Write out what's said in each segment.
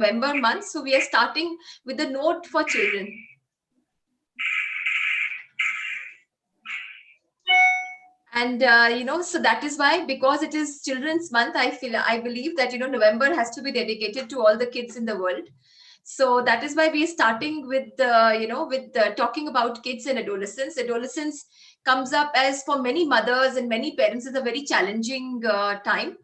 November month. So we are starting with the note for children. And, so that is why, because it is Children's Month, I believe that, November has to be dedicated to all the kids in the world. So that is why we are starting with, talking about kids and adolescents. Adolescence comes up as for many mothers and many parents is a very challenging time.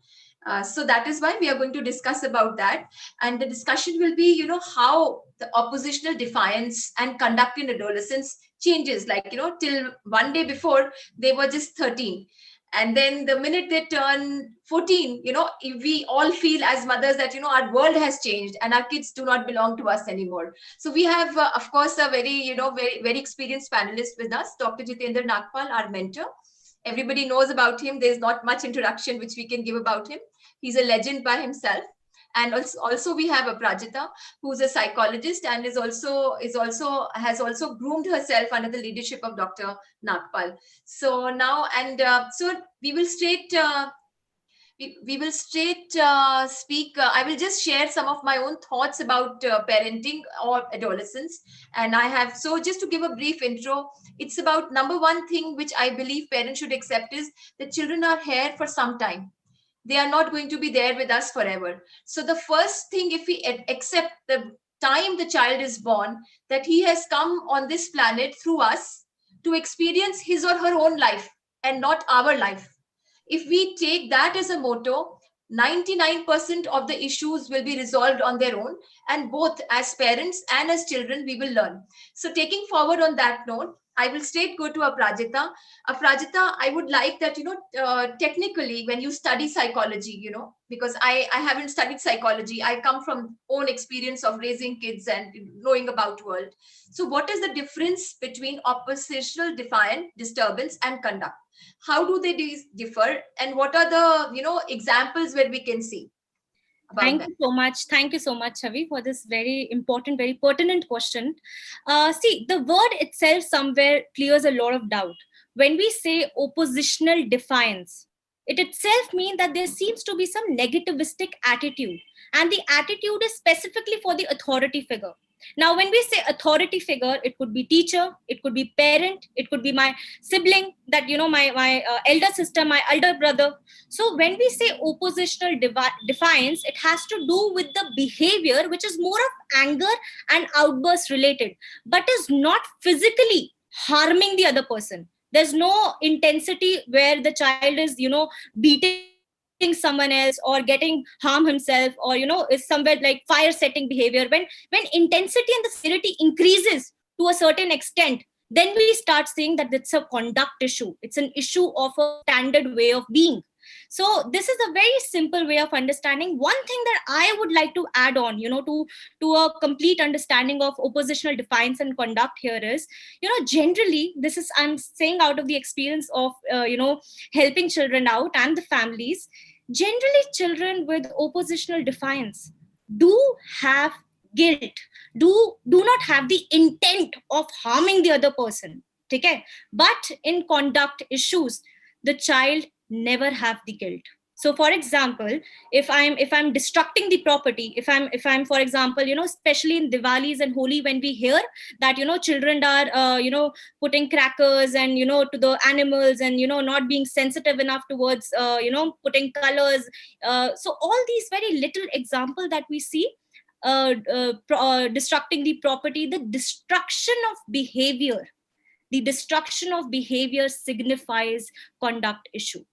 So that is why we are going to discuss about that. And the discussion will be, how the oppositional defiance and conduct in adolescence changes. Like, till one day before, they were just 13. And then the minute they turn 14, we all feel as mothers that, our world has changed and our kids do not belong to us anymore. So we have, of course, a very, very, very experienced panelist with us, Dr. Jitendra Nagpal, our mentor. Everybody knows about him. There's not much introduction which we can give about him. He's a legend by himself. And also we have a Prajita, who's a psychologist and has also groomed herself under the leadership of Dr. Nagpal. So now, and so we will straight speak. I will just share some of my own thoughts about parenting or adolescence. And I have, so just to give a brief intro, it's about number one thing which I believe parents should accept is that children are here for some time. They are not going to be there with us forever. So the first thing, if we accept the time the child is born, that he has come on this planet through us to experience his or her own life and not our life. If we take that as a motto, 99% of the issues will be resolved on their own, and both as parents and as children we will learn. So taking forward on that note, I will straight go to Aprajita. Aprajita, I would like that, technically when you study psychology, because I haven't studied psychology. I come from own experience of raising kids and knowing about world. So what is the difference between oppositional defiant disturbance and conduct? How do they differ, and what are the examples where we can see about Thank that? you so much. Thank you so much, Chavi, for this very important, very pertinent question. See, the word itself somewhere clears a lot of doubt. When we say oppositional defiance, it itself means that there seems to be some negativistic attitude. And the attitude is specifically for the authority figure. Now, when we say authority figure, it could be teacher, it could be parent, it could be my sibling, that, my elder sister, my elder brother. So when we say oppositional defiance, it has to do with the behavior which is more of anger and outburst related, but is not physically harming the other person. There's no intensity where the child is, beating someone else or getting harm himself, or, is somewhere like fire setting behavior. When intensity and the severity increases to a certain extent, then we start saying that it's a conduct issue. It's an issue of a standard way of being. So this is a very simple way of understanding. One thing that I would like to add on, to a complete understanding of oppositional defiance and conduct here is, generally, this is, I'm saying out of the experience of, helping children out and the families, generally children with oppositional defiance do have guilt, do not have the intent of harming the other person. Okay? But in conduct issues, the child never have the guilt. So for example, if I'm destructing the property, if I'm for example, especially in Diwalis and Holi, when we hear that, children are putting crackers and, to the animals, and, not being sensitive enough towards putting colors, so all these very little example that we see, destructing the property, the destruction of behavior signifies conduct issue.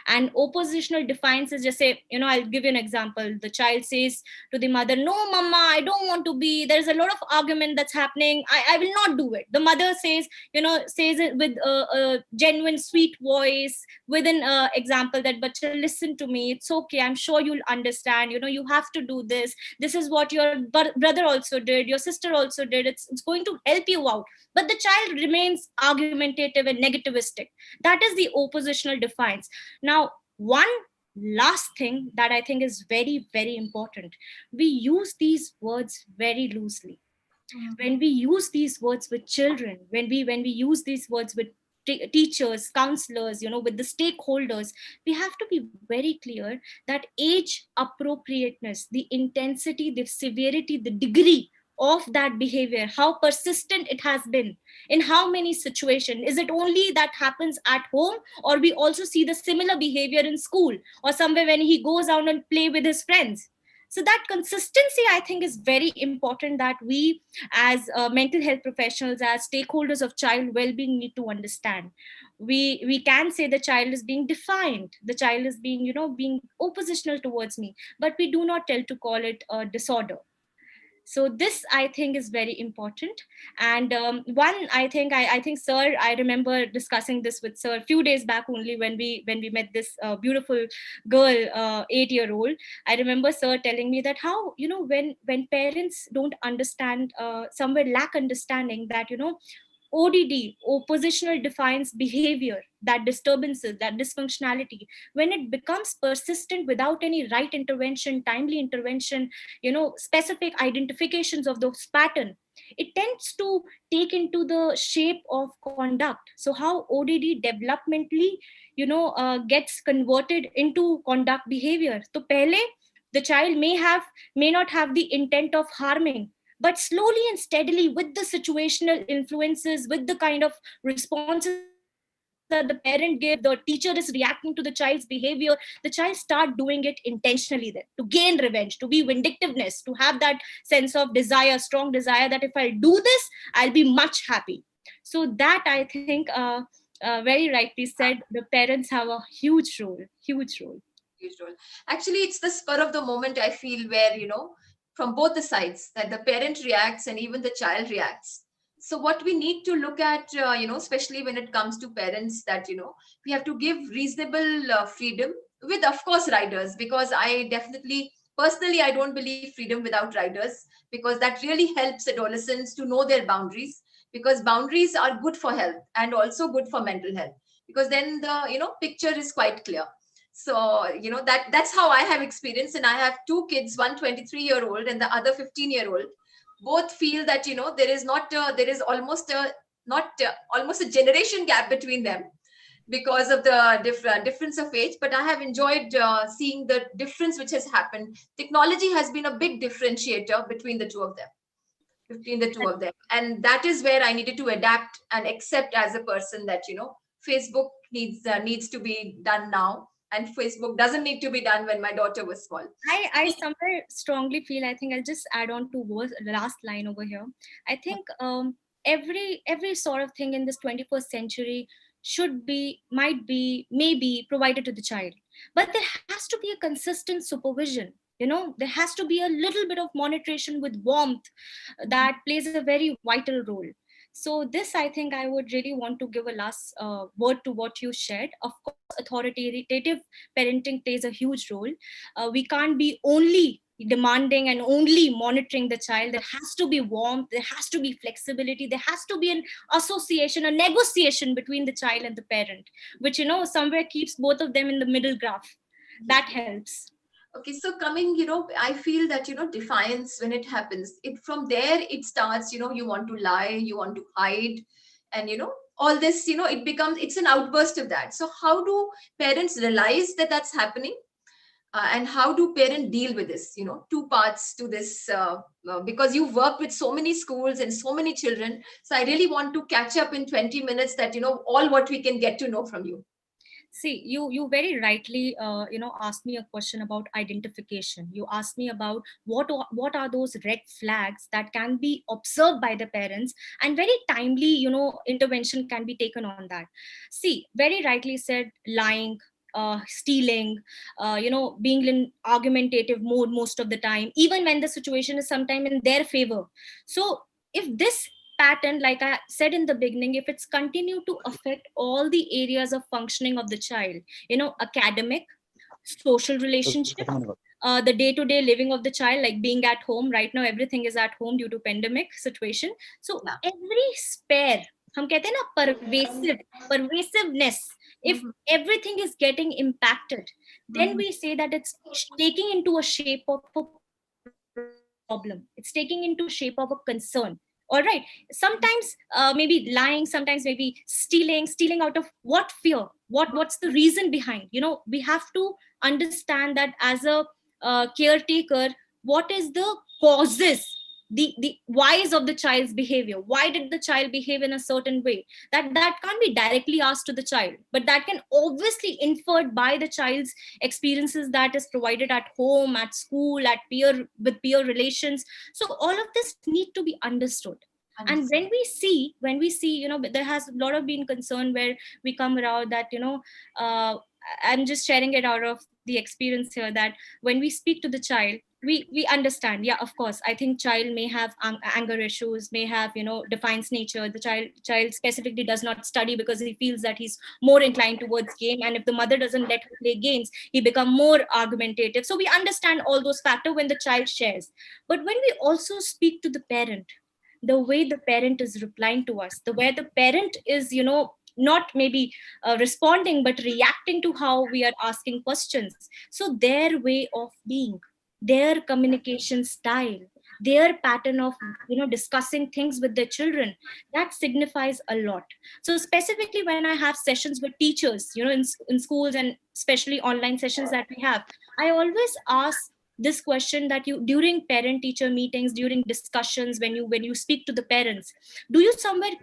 And oppositional defiance is just say, I'll give you an example. The child says to the mother, no mama, I don't want to be, there's a lot of argument that's happening, I will not do it. The mother says it with a genuine sweet voice, with an example that, but listen to me, it's okay, I'm sure you'll understand, you have to do this, this is what your brother also did, your sister also did, it's going to help you out. But the child remains argumentative and negativistic. That is the oppositional defiance. Now, one last thing that I think is very, very important, we use these words very loosely. When we use these words with children, when we use these words with teachers, counselors, with the stakeholders, we have to be very clear that age appropriateness, the intensity, the severity, the degree of that behavior, how persistent it has been, in how many situations, is it only that happens at home, or we also see the similar behavior in school or somewhere when he goes out and play with his friends. So that consistency, I think, is very important, that we as mental health professionals, as stakeholders of child well-being, need to understand. We can say the child is being defined, the child is being, being oppositional towards me, but we do not tell to call it a disorder. So this, I think, is very important. And one, I think sir, I remember discussing this with sir a few days back only, when we met this beautiful girl, 8-year old. I remember sir telling me that how, when parents don't understand, somewhere lack understanding, that ODD, oppositional defiance behavior, that disturbances, that dysfunctionality, when it becomes persistent without any right intervention, timely intervention, specific identifications of those pattern, it tends to take into the shape of conduct. So how ODD developmentally, gets converted into conduct behavior. So pehle, the child may not have the intent of harming, but slowly and steadily, with the situational influences, with the kind of responses that the parent give, the teacher is reacting to the child's behavior, the child start doing it intentionally, then to gain revenge, to be vindictiveness, to have that sense of desire, strong desire, that if I'll do this, I'll be much happy. So that, I think, very rightly said, the parents have a huge role, huge role. Huge role. Actually, it's the spur of the moment, I feel, where, from both the sides, that the parent reacts and even the child reacts. So what we need to look at, especially when it comes to parents, that, we have to give reasonable freedom with, of course, riders, because I definitely, personally, I don't believe freedom without riders, because that really helps adolescents to know their boundaries, because boundaries are good for health and also good for mental health, because then the, picture is quite clear. So that's how I have experience, and I have two kids, one 23-year-old and the other 15-year-old. Both feel that, there is not there is almost a not almost a generation gap between them, because of the difference of age. But I have enjoyed seeing the difference which has happened. Technology has been a big differentiator between the two of them, between the two of them, and that is where I needed to adapt and accept as a person that, Facebook needs to be done now, and Facebook doesn't need to be done when my daughter was small. I somewhere strongly feel, I think I'll just add on to last line over here. I think every sort of thing in this 21st century should be, might be, maybe provided to the child. But there has to be a consistent supervision. There has to be a little bit of monitoring with warmth, that plays a very vital role. So this, I think, I would really want to give a last word to what you shared. Of course, authoritative parenting plays a huge role. We can't be only demanding and only monitoring the child. There has to be warmth, there has to be flexibility, there has to be an association, a negotiation between the child and the parent, which, somewhere keeps both of them in the middle graph. That helps. Okay, so coming, I feel that, defiance, when it happens, it from there it starts, you want to lie, you want to hide, and, all this, it's an outburst of that. So how do parents realize that that's happening? And how do parents deal with this? Two parts to this, because you've worked with so many schools and so many children. So I really want to catch up in 20 minutes that, all what we can get to know from you. See, you very rightly asked me a question about identification. You asked me about what are those red flags that can be observed by the parents, and very timely, intervention can be taken on that. See, very rightly said, lying, stealing, being in argumentative mode most of the time, even when the situation is sometime in their favor. So if this pattern, like I said in the beginning, if it's continued to affect all the areas of functioning of the child, academic, social relationship, the day-to-day living of the child, like being at home. Right now everything is at home due to pandemic situation. So Yeah. every spare, हम कहते हैं ना, pervasiveness, if Mhm. everything is getting impacted, then Mhm. we say that it's taking into a shape of a problem, it's taking into a shape of a concern. All right. Sometimes maybe lying, sometimes maybe stealing out of what fear, what's the reason behind. We have to understand that as a caretaker, what is the causes, the whys of the child's behavior. Why did the child behave in a certain way? That can't be directly asked to the child, but that can obviously inferred by the child's experiences that is provided at home, at school, at peer relations. So all of this need to be understood. And Understood. when we see, there has a lot of been concern where we come around that, uh, I'm just sharing it out of the experience here, that when we speak to the child, we understand, yeah, of course, I think child may have anger issues, may have, defiance nature. The child specifically does not study because he feels that he's more inclined towards game, and if the mother doesn't let him play games, he become more argumentative. So we understand all those factors when the child shares. But when we also speak to the parent, the way the parent is replying to us, the way the parent is, not maybe responding but reacting to how we are asking questions. So their way of being, their communication style, their pattern of, discussing things with their children, that signifies a lot. So specifically when I have sessions with teachers, in schools, and especially online sessions that we have, I always ask this question, that you, during parent teacher meetings, during discussions, when you speak to the parents, do you somewhere,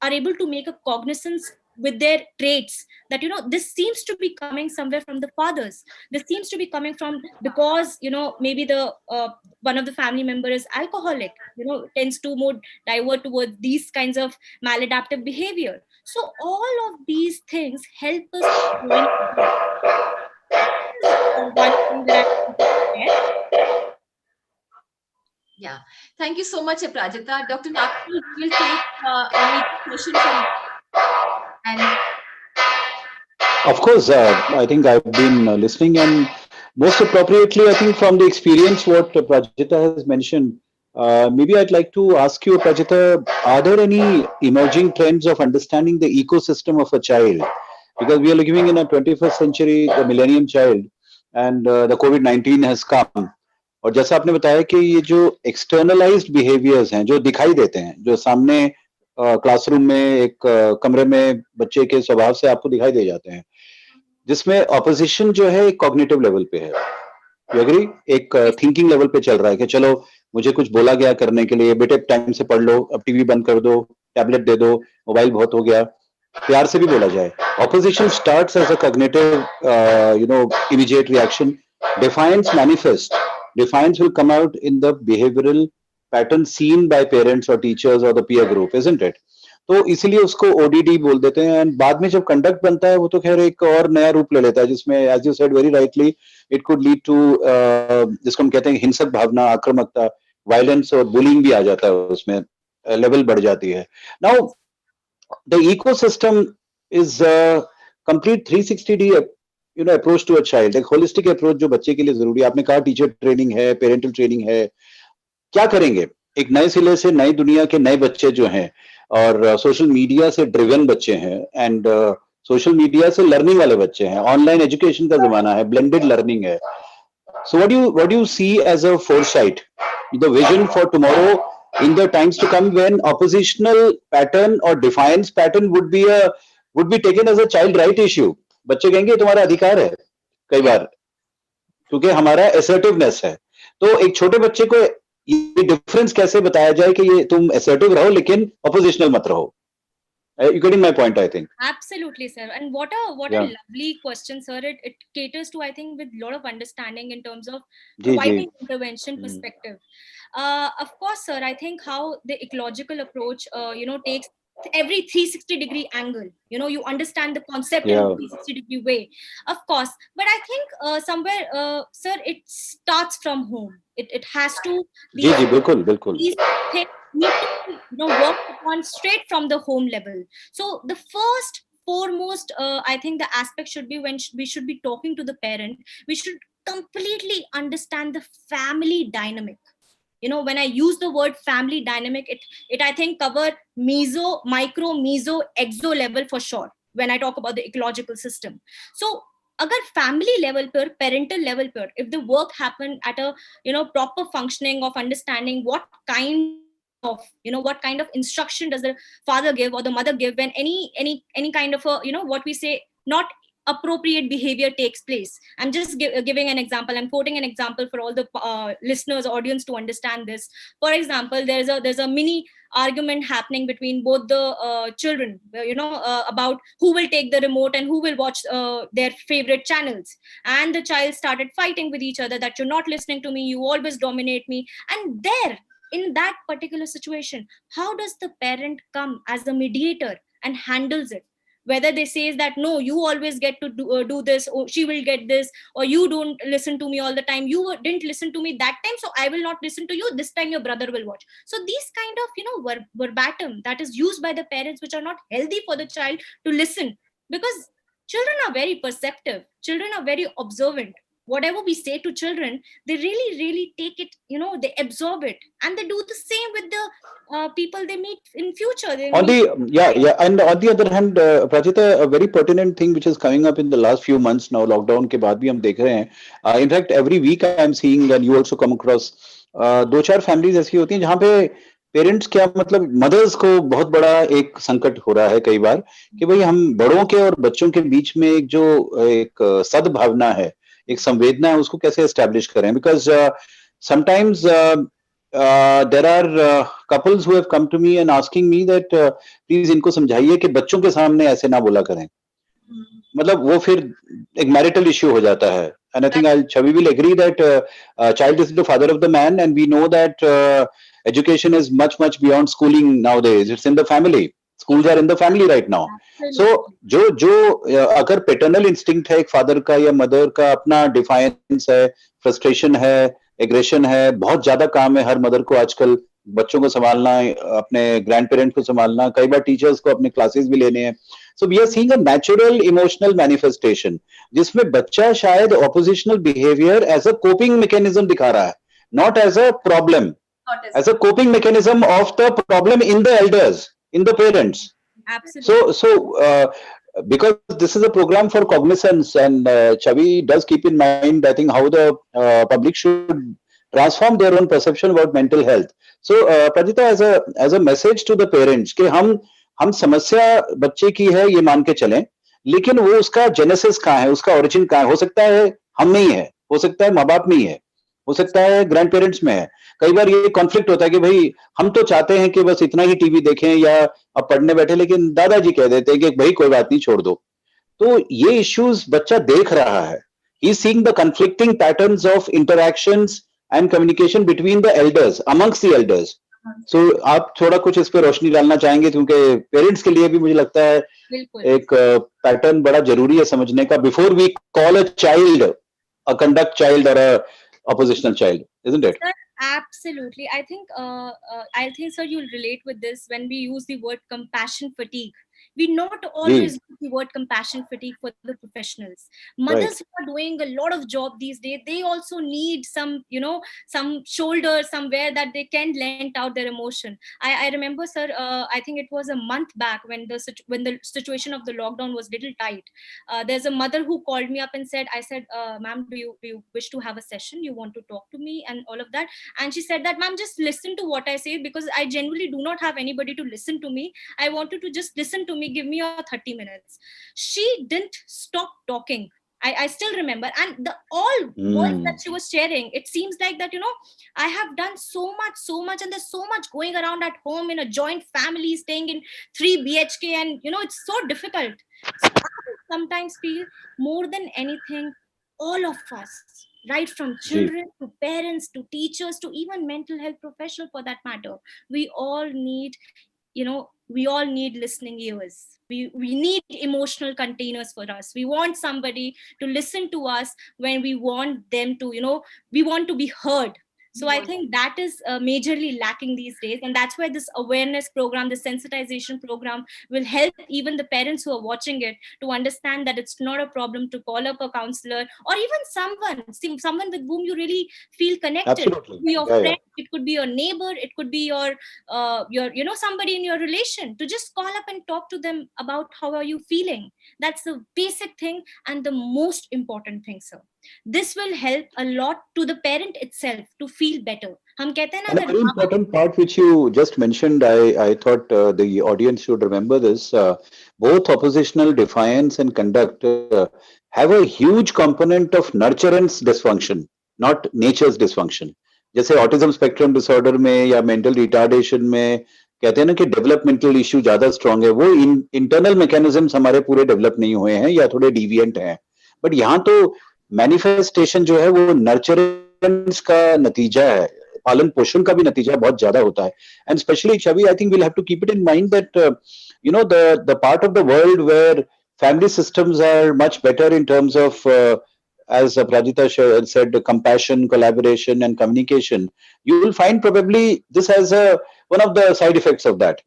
are able to make a cognizance with their traits, that, this seems to be coming somewhere from the fathers, this seems to be coming from, because, maybe the one of the family member is alcoholic, tends to more divert towards these kinds of maladaptive behavior. So all of these things help us to join together. This is one thing that I want to share. Yeah. Thank you so much, Prajita. Dr. Nakul, we will take a meeting question from and Of course, I think I've been listening, and most appropriately, I think from the experience what Prajita has mentioned, maybe I'd like to ask you, Prajita, are there any emerging trends of understanding the ecosystem of a child? Because we are living in a 21st century, the millennium child, and the COVID-19 has come. और जैसा आपने बताया कि ये जो एक्सटर्नलाइज्ड behaviours हैं जो दिखाई देते हैं जो सामने क्लासरूम में एक कमरे में बच्चे के स्वभाव से आपको दिखाई दे जाते हैं जिसमें ऑपोजिशन जो है एक कॉग्निटिव लेवल पे है यू एग्री एक Yes. थिंकिंग लेवल पे चल रहा है कि चलो मुझे कुछ बोला गया करने के लिए बेटे टाइम से पढ़ लो अब टीवी बंद कर दो टैबलेट दे दो मोबाइल बहुत हो गया प्यार से भी बोला जाए opposition starts as a cognitive immediate reaction defiance manifest defiance will come out in the behavioral pattern seen by parents or teachers or the peer group isn't it तो इसीलिए उसको ओडीडी बोल देते हैं एंड बाद में जब कंडक्ट बनता है वो तो खैर एक और नया रूप ले लेता है जिसमें as you said very rightly it could lead to जिसको हम कहते हैं हिंसक भावना आक्रामकता वायलेंस और बुलिंग भी आ जाता है उसमें लेवल बढ़ जाती है now the ecosystem is a complete 360 approach to a child एक holistic approach जो बच्चे के लिए जरूरी है आपने कहा टीचर ट्रेनिंग है पेरेंटल ट्रेनिंग है क्या करेंगे एक नए सिले से नई दुनिया के नए बच्चे जो हैं और सोशल मीडिया से ड्रिवन बच्चे हैं एंड सोशल मीडिया से लर्निंग वाले बच्चे हैं ऑनलाइन एजुकेशन का जमाना है ब्लेंडेड लर्निंग है so what do you see as a foresight, the vision for tomorrow in the times to come when oppositional pattern or defiance pattern would be taken as a child right issue? बच्चे कहेंगे ये तुम्हारा अधिकार है कई yeah, बार क्योंकि हमारा assertiveness है तो एक छोटे बच्चे को ये डिफरेंस कैसे बताया जाए कि ये तुम assertive रहो लेकिन oppositional मत रहो you getting my point I think Absolutely, sir. And what a yeah lovely question, sir. It caters to, I think, with a lot of understanding in terms of ji ji providing intervention perspective. Of course, sir. I think how the ecological approach, takes every 360-degree angle. You understand the concept in a yeah 360-degree way, of course. But I think somewhere, sir, it starts from home. It has to, ji these जी बिल्कुल बिल्कुल these things need to be, worked upon straight from the home level. So the first foremost, I think the aspect should be when we should be talking to the parent, we should completely understand the family dynamic. When I use the word family dynamic, it I think cover meso, micro, meso, exo level for sure when I talk about the ecological system. So agar family level per, parental level per, if the work happen at a proper functioning of understanding what kind of of, what kind of instruction does the father give or the mother give when any kind of a, what we say, not appropriate behavior takes place. I'm just giving an example. I'm quoting an example for all the listeners, audience, to understand this. For example, there's a mini argument happening between both the children, about who will take the remote and who will watch their favorite channels. And the child started fighting with each other that you're not listening to me, you always dominate me. And there, in that particular situation, how does the parent come as a mediator and handles it? Whether they says that no, you always get to do this, or she will get this, or you don't listen to me all the time, didn't listen to me that time, so I will not listen to you this time, your brother will watch. So these kind of, verbatim that is used by the parents, which are not healthy for the child to listen. Because children are very perceptive, children are very observant. Whatever we say to children, they really take it, they absorb it, and they do the same with the people they meet in future. They On meet. the yeah, and on the other hand, Prajita, a very pertinent thing which is coming up in the last few months now, lockdown के बाद भी हम देख रहे हैं. In fact, every week I am seeing, and you also come across, दो चार families ऐसी होती हैं जहाँ पे पेरेंट्स क्या मतलब मदर्स को बहुत बड़ा एक संकट हो रहा है कई बार कि भाई हम बड़ों के और बच्चों के बीच में एक जो एक सद्भावना है, एक संवेदना है, उसको कैसे एस्टेब्लिश करें. Because sometimes there are couples who have come to me and asking me that please इनको समझाइए कि बच्चों के सामने ऐसे ना बोला करें. मतलब वो फिर एक मैरिटल इश्यू हो जाता है. And I think Chavi will agree that child is the father of the man, and we know that education is much beyond schooling nowadays. It's in the family. Schools are in the family right now. So जो अगर paternal instinct है एक father का या mother का, अपना defiance है, frustration है, एग्रेशन है, बहुत ज्यादा काम है हर मदर को आजकल. बच्चों को संभालना, अपने ग्रैंड पेरेंट को संभालना, कई बार टीचर्स को अपने क्लासेस भी लेने हैं. So we are seeing a natural emotional manifestation जिसमें बच्चा शायद oppositional behaviour as a coping mechanism दिखा रहा है, not as a problem, as a coping mechanism of the problem in the elders, in the parents. Absolutely. So because this is a program for cognizance, and Chavi does keep in mind, I think, how the public should transform their own perception about mental health. So Pradita, as a message to the parents कि हम समस्या बच्चे की है ये मान के चलें, लेकिन वो उसका जेनेसिस कहाँ है, उसका ओरिजिन कहाँ है. हो सकता है हम में ही है, हो सकता है माँ बाप में ही है, हो सकता है ग्रैंड पेरेंट्स में है. कई बार ये कॉन्फ्लिक्ट होता है कि भाई हम तो चाहते हैं कि बस इतना ही टीवी देखें या अब पढ़ने बैठे, लेकिन दादाजी कह देते हैं कि भाई कोई बात नहीं, छोड़ दो. तो ये इश्यूज बच्चा देख रहा है. He is seeing the conflicting patterns of interactions and communication between the elders, amongst the elders. So आप थोड़ा कुछ इस पे रोशनी डालना चाहेंगे, क्योंकि पेरेंट्स के लिए भी मुझे लगता है एक पैटर्न बड़ा जरूरी है समझने का, before we call a child a conduct child और a oppositional child, isn't it? Sir, absolutely. I think, sir, you'll relate with this when we use the word compassion fatigue. We not always use the word compassion fatigue for the professionals. Mothers who are doing a lot of job these days, they also need some, some shoulder somewhere that they can lend out their emotion. I remember, sir, I think it was a month back when the situation of the lockdown was little tight. There's a mother who called me up and said, I said, ma'am, do you wish to have a session? You want to talk to me and all of that? And she said that, ma'am, just listen to what I say, because I genuinely do not have anybody to listen to me. I want you to just listen to me. Give me your 30 minutes. She didn't stop talking. I still remember. And the all words that she was sharing, it seems like that, I have done so much, and there's so much going around at home in a joint family, staying in 3 BHK, and, it's so difficult. So I sometimes feel more than anything, all of us, right from children to parents to teachers to even mental health professionals for that matter, we all need, we all need listening ears. We need emotional containers for us. We want somebody to listen to us when we want them to, we want to be heard. So I think that is majorly lacking these days. And that's why this awareness program, the sensitization program will help even the parents who are watching it to understand that it's not a problem to call up a counselor, or even someone with whom you really feel connected. Absolutely. It could be your friend, it could be your neighbor, it could be your somebody in your relation, to just call up and talk to them about how are you feeling. That's the basic thing and the most important thing, sir. This will help a lot to the parent itself to feel better. हम कहते हैं ना And a अगर very important part which you just mentioned, I thought the audience should remember this. Both oppositional defiance and conduct have a huge component of nurturance dysfunction, not nature's dysfunction. जैसे autism spectrum disorder में या mental retardation में कहते हैं ना कि developmental issue ज्यादा strong है, वो इंटरनल मैकेनिज्म्स हमारे पूरे डेवलप नहीं हुए हैं या थोड़े डिविएंट हैं. बट यहाँ तो मैनिफेस्टेशन जो है वो नर्चरेंस का नतीजा है, पालन पोषण का भी नतीजा बहुत ज्यादा होता है. And especially Chhavi, I think we'll have to keep it in mind that you know the part of the world where family systems are much better in terms of as Prajita said, compassion, collaboration and communication. You will find probably this as a one of the side effects of that.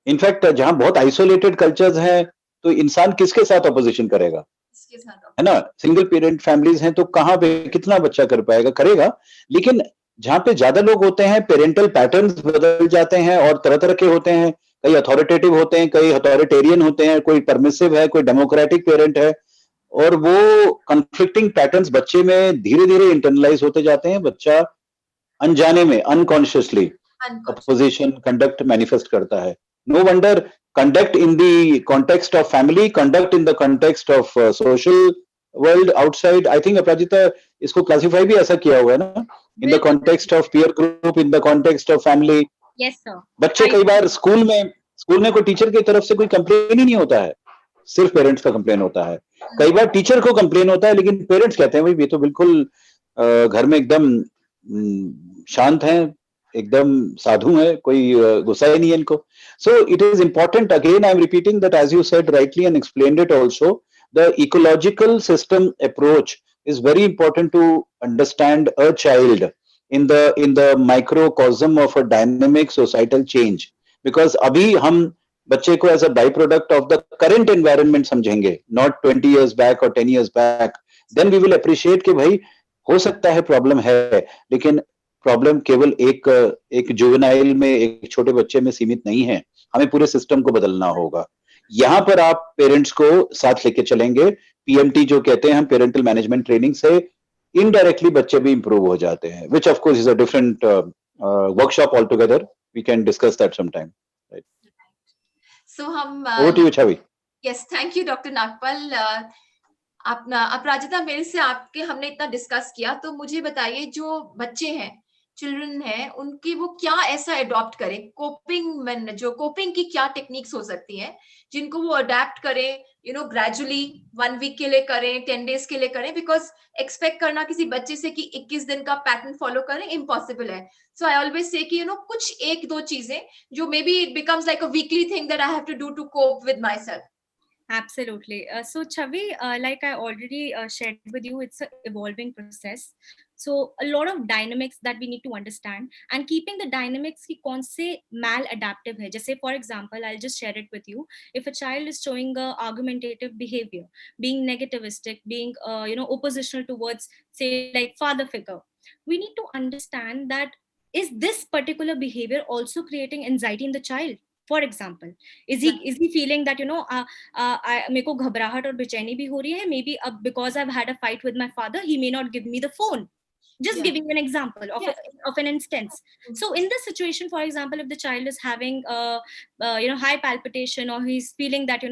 In fact, जहां बहुत isolated cultures हैं तो इंसान किसके साथ opposition करेगा, इसके साथ है ना. सिंगल पेरेंट फैमिलीज हैं तो कहाँ पे कितना बच्चा कर पाएगा, करेगा. लेकिन जहाँ पे ज्यादा लोग होते हैं पेरेंटल पैटर्न्स बदल जाते हैं और तरह तरह के होते हैं. कई अथॉरिटेटिव होते हैं, कई अथॉरिटेरियन होते हैं, कोई परमिसिव है, कोई डेमोक्रेटिक पेरेंट है. और वो कंफ्लिक्टिंग पैटर्न्स बच्चे में धीरे धीरे इंटरनलाइज होते जाते हैं. बच्चा अनजाने में unconsciously unconscious. opposition conduct manifest करता है. No wonder conduct in the context of family, conduct in the context of social world outside. I think अपराजिता इसको classify भी ऐसा किया हुआ है ना, in the बिल्कुल context of peer group, in the context of family. yes sir बच्चे कई बार स्कूल में कोई टीचर की तरफ से कोई कंप्लेन ही नहीं होता है, सिर्फ पेरेंट्स का कंप्लेन होता है. कई बार टीचर को कंप्लेन होता है लेकिन पेरेंट्स कहते हैं भाई ये तो बिल्कुल घर में एकदम शांत हैं, एकदम साधु है, कोई गुस्सा ही नहीं है इनको. So it is important, again I am repeating that as you said rightly and explained it also, the ecological system approach is very important to understand a child in the microcosm of a dynamic societal change. Because अभी हम बच्चे को as a byproduct of the current environment समझेंगे, not 20 years back or 10 years back, then we will appreciate कि भाई हो सकता है प्रॉब्लम है, लेकिन प्रॉब्लम केवल एक जुवेनाइल में, एक छोटे बच्चे में सीमित नहीं है. हमें पूरे सिस्टम को बदलना होगा. यहाँ पर आप पेरेंट्स को साथ लेके चलेंगे, पीएमटी जो कहते हैं हम, पेरेंटल मैनेजमेंट ट्रेनिंग से इनडायरेक्टली बच्चे भी इंप्रूव हो जाते हैं, which of course is a different workshop altogether. We can discuss that some time. So हम over to you Chhavi. Yes, thank you doctor Nagpal. Aparajita, मेरे से आपके हमने इतना डिस्कस किया, तो मुझे बताइए जो बच्चे हैं, चिल्ड्रन हैं, उनकी वो क्या ऐसा अडॉप्ट करें, कोपिंग की क्या टेक्निक्स हो सकती हैं जिनको वो अडेप्ट करें, ग्रेजुअली 1 वीक के लिए करें, 10 डेज के लिए करें. बिकॉज एक्सपेक्ट करना किसी बच्चे से कि 21 दिन का पैटर्न फॉलो करें इम्पॉसिबल है. सो आई ऑलवेज से कि कुछ 1-2 चीजें जो may be it becomes like a weekly thing that I have to do to cope with myself. Absolutely. So, Chavi, like I already shared with you, it's an evolving process. So, a lot of dynamics that we need to understand, and keeping the dynamics ki kaun se maladaptive hai. Jaise, for example, I'll just share it with you. If a child is showing a argumentative behavior, being negativistic, being oppositional towards, say, like father figure, we need to understand that is this particular behavior also creating anxiety in the child. For example, is he feeling that मेरे को घबराहट और बेचैनी भी हो रही है, maybe because I've had a fight with my father, he may not give me the phone. Just giving an example of an instance. So in this situation, for example, if the child is having high palpitation, or he's feeling that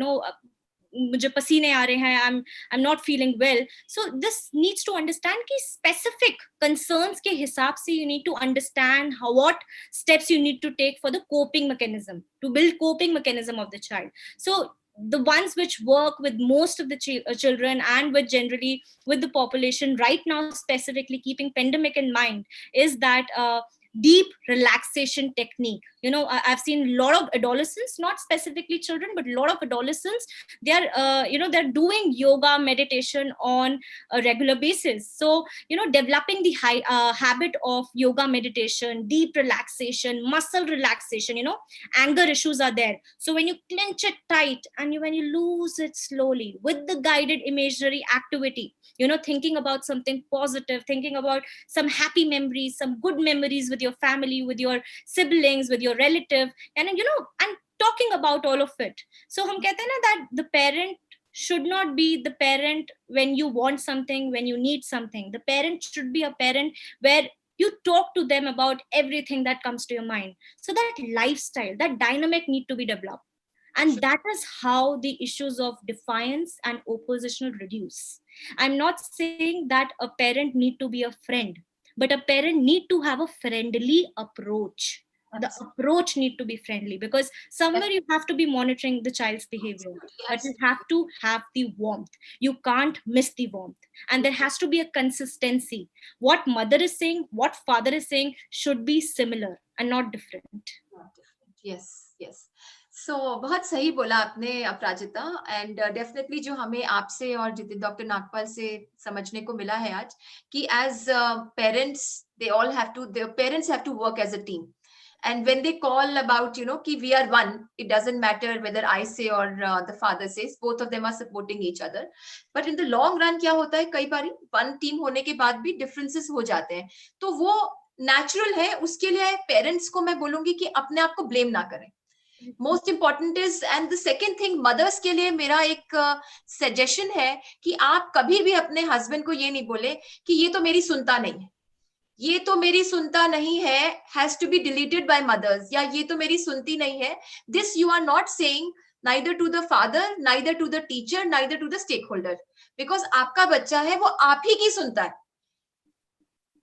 मुझे पसीने आ रहे हैं, I'm not feeling well, so this needs to understand कि specific concerns के हिसाब से you need to understand what steps you need to take for the coping mechanism, to build coping mechanism of the child. So the ones which work with most of the children and with generally with the population right now, specifically keeping pandemic in mind, is that deep relaxation technique. I've seen a lot of adolescents, not specifically children, but a lot of adolescents, they are they're doing yoga meditation on a regular basis. So developing the high habit of yoga meditation, deep relaxation, muscle relaxation. Anger issues are there, so when you clench it tight and when you lose it slowly with the guided imaginary activity, thinking about something positive, thinking about some happy memories, some good memories with your family, with your siblings, with your relative, and and talking about all of it. So hum kehte hain na that the parent should not be the parent when you want something, when you need something. The parent should be a parent where you talk to them about everything that comes to your mind. So that lifestyle, that dynamic need to be developed. And that is how the issues of defiance and oppositional reduce. I'm not saying that a parent need to be a friend, but a parent need to have a friendly approach. The approach need to be friendly, because somewhere you have to be monitoring the child's behavior, but you have to have the warmth. You can't miss the warmth, and there has to be a consistency. What mother is saying, what father is saying should be similar and not different. Yes yes so बहुत सही बोला आपने अपराजिता and definitely जो हमें आपसे और Jitin doctor Nagpal से समझने को मिला है आज कि as parents they all have to their parents have to work as a team and when they call about ki we are one, it doesn't matter whether I say or the father says, both of them are supporting each other. But in the long run क्या होता है, कई बारी one team होने के बाद भी differences हो जाते हैं, तो वो नेचुरल है. उसके लिए पेरेंट्स को मैं बोलूंगी कि अपने आप को ब्लेम ना करें. Most important is, and the second thing, mothers के लिए मेरा एक सजेशन है कि आप कभी भी अपने हस्बैंड को ये नहीं बोले कि ये तो मेरी सुनता नहीं है, ये तो मेरी सुनता नहीं है, has to be deleted by mothers, या ये तो मेरी सुनती नहीं है. This you are not saying neither to the father, neither to the teacher, neither to the stakeholder, because आपका बच्चा है वो आप ही की सुनता है.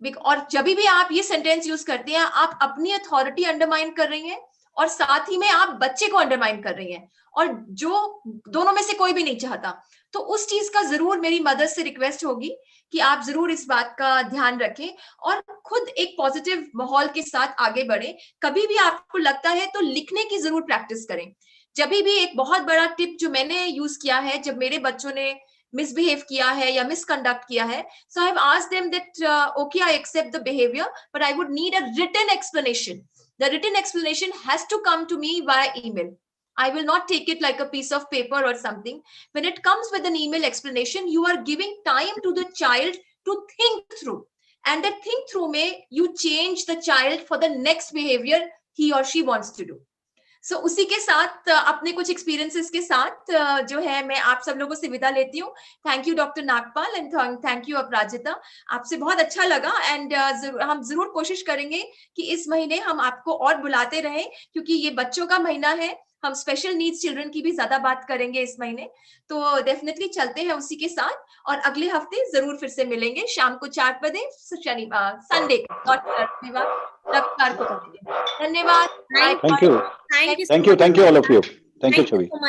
और जब भी आप ये सेंटेंस यूज करते हैं, आप अपनी अथॉरिटी अंडरमाइन कर रही हैं और साथ ही में आप बच्चे को अंडरमाइन कर रही हैं, और जो दोनों में से कोई भी नहीं चाहता. तो उस चीज का जरूर मेरी मदद से रिक्वेस्ट होगी कि आप जरूर इस बात का ध्यान रखें और खुद एक पॉजिटिव माहौल के साथ आगे बढ़े. कभी भी आपको लगता है तो लिखने की जरूर प्रैक्टिस करें. जब भी एक बहुत बड़ा टिप जो मैंने यूज किया है, जब मेरे बच्चों ने misbehave किया है या misconduct किया है, so I've asked them that okay, I accept the behavior, but I would need a written explanation. The written explanation has to come to me via email. I will not take it like a piece of paper or something. When it comes with an email explanation, you are giving time to the child to think through, and that think through may you change the child for the next behavior he or she wants to do. सो उसी के साथ अपने कुछ experiences के साथ जो है मैं आप सब लोगों से विदा लेती हूँ. Thank you doctor Nagpal and thank you Aparajita. आपसे बहुत अच्छा लगा एंड हम जरूर कोशिश करेंगे कि इस महीने हम आपको और बुलाते रहें, क्योंकि ये बच्चों का महीना है. हम स्पेशल नीड्स चिल्ड्रन की भी ज्यादा बात करेंगे इस महीने. तो डेफिनेटली चलते हैं उसी के साथ, और अगले हफ्ते जरूर फिर से मिलेंगे शाम को 4 बजे, शनिवार संडे को, नॉट रविवार, रविवार को. धन्यवाद. Thank you. Thank you so Thank you. much. Thank you all of you. Thank you, Thank you Chavi. so much.